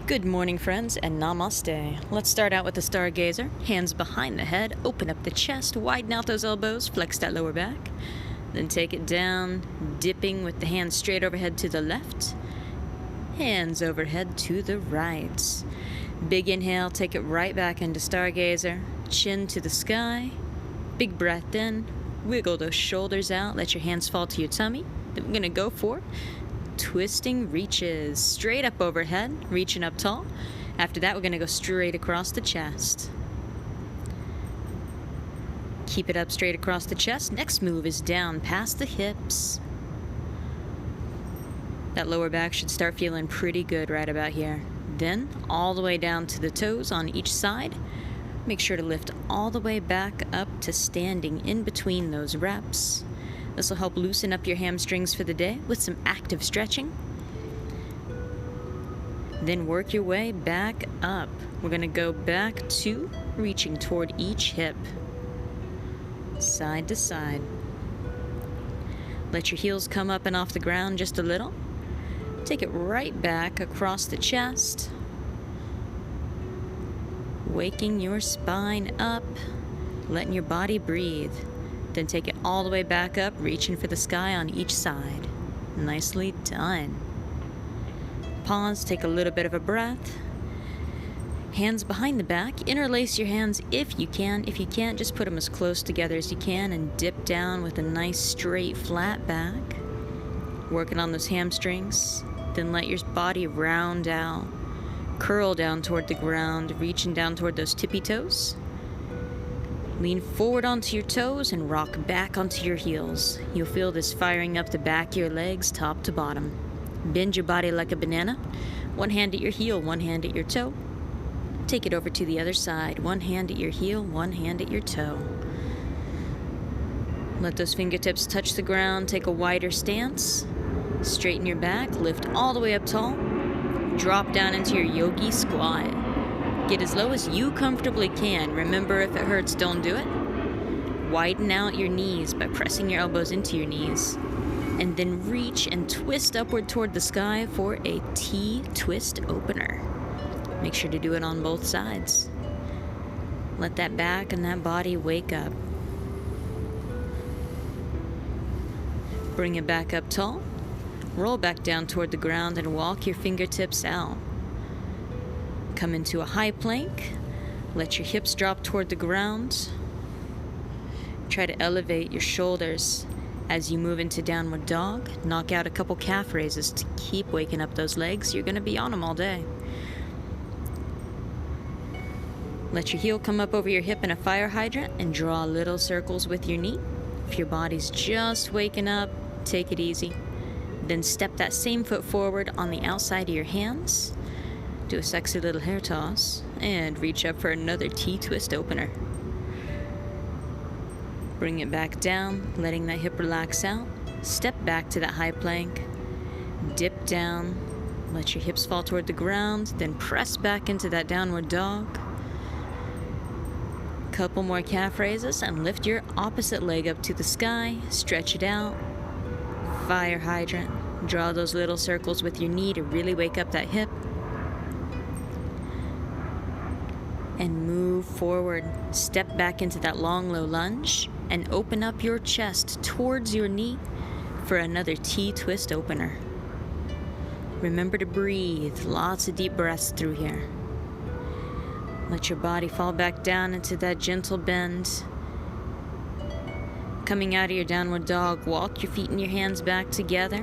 Good morning, friends, and namaste. Let's start out with the stargazer. Hands behind the head, open up the chest, widen out those elbows, flex that lower back. Then take it down, dipping with the hands straight overhead to the left, hands overhead to the right. Big inhale, take it right back into stargazer, chin to the sky. Big breath in, wiggle those shoulders out, let your hands fall to your tummy. Then we're gonna go for twisting reaches, straight up overhead, reaching up tall. After that, we're gonna go straight across the chest. Keep it up straight across the chest. Next move is down past the hips. That lower back should start feeling pretty good right about here. Then all the way down to the toes on each side. Make sure to lift all the way back up to standing in between those reps. This will help loosen up your hamstrings for the day with some active stretching. Then work your way back up. We're going to go back to reaching toward each hip, side to side. Let your heels come up and off the ground just a little. Take it right back across the chest, waking your spine up, letting your body breathe. Then take it all the way back up, reaching for the sky on each side. Nicely done. Pause, take a little bit of a breath. Hands behind the back, interlace your hands if you can. If you can't, just put them as close together as you can and dip down with a nice straight flat back. Working on those hamstrings. Then let your body round out. Curl down toward the ground, reaching down toward those tippy toes. Lean forward onto your toes and rock back onto your heels. You'll feel this firing up the back of your legs, top to bottom. Bend your body like a banana. One hand at your heel, one hand at your toe. Take it over to the other side. One hand at your heel, one hand at your toe. Let those fingertips touch the ground. Take a wider stance. Straighten your back. Lift all the way up tall. Drop down into your yogi squat. Get as low as you comfortably can. Remember, if it hurts, don't do it. Widen out your knees by pressing your elbows into your knees. And then reach and twist upward toward the sky for a T-twist opener. Make sure to do it on both sides. Let that back and that body wake up. Bring it back up tall. Roll back down toward the ground and walk your fingertips out. Come into a high plank. Let your hips drop toward the ground. Try to elevate your shoulders as you move into downward dog. Knock out a couple calf raises to keep waking up those legs. You're going to be on them all day. Let your heel come up over your hip in a fire hydrant and draw little circles with your knee. If your body's just waking up, take it easy. Then step that same foot forward on the outside of your hands. Do a sexy little hair toss and reach up for another T-twist opener. Bring it back down, letting that hip relax out. Step back to that high plank. Dip down. Let your hips fall toward the ground. Then press back into that downward dog. Couple more calf raises and lift your opposite leg up to the sky. Stretch it out. Fire hydrant. Draw those little circles with your knee to really wake up that hip. And move forward. Step back into that long, low lunge and open up your chest towards your knee for another T-twist opener. Remember to breathe. Lots of deep breaths through here. Let your body fall back down into that gentle bend. Coming out of your downward dog, walk your feet and your hands back together.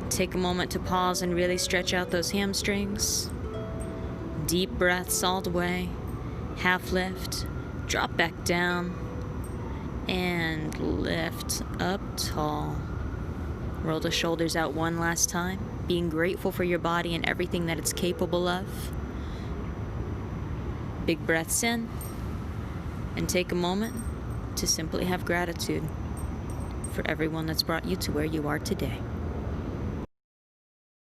Take a moment to pause and really stretch out those hamstrings. Deep breaths all the way. Half lift. Drop back down. And lift up tall. Roll the shoulders out one last time, being grateful for your body and everything that it's capable of. Big breaths in. And take a moment to simply have gratitude for everyone that's brought you to where you are today.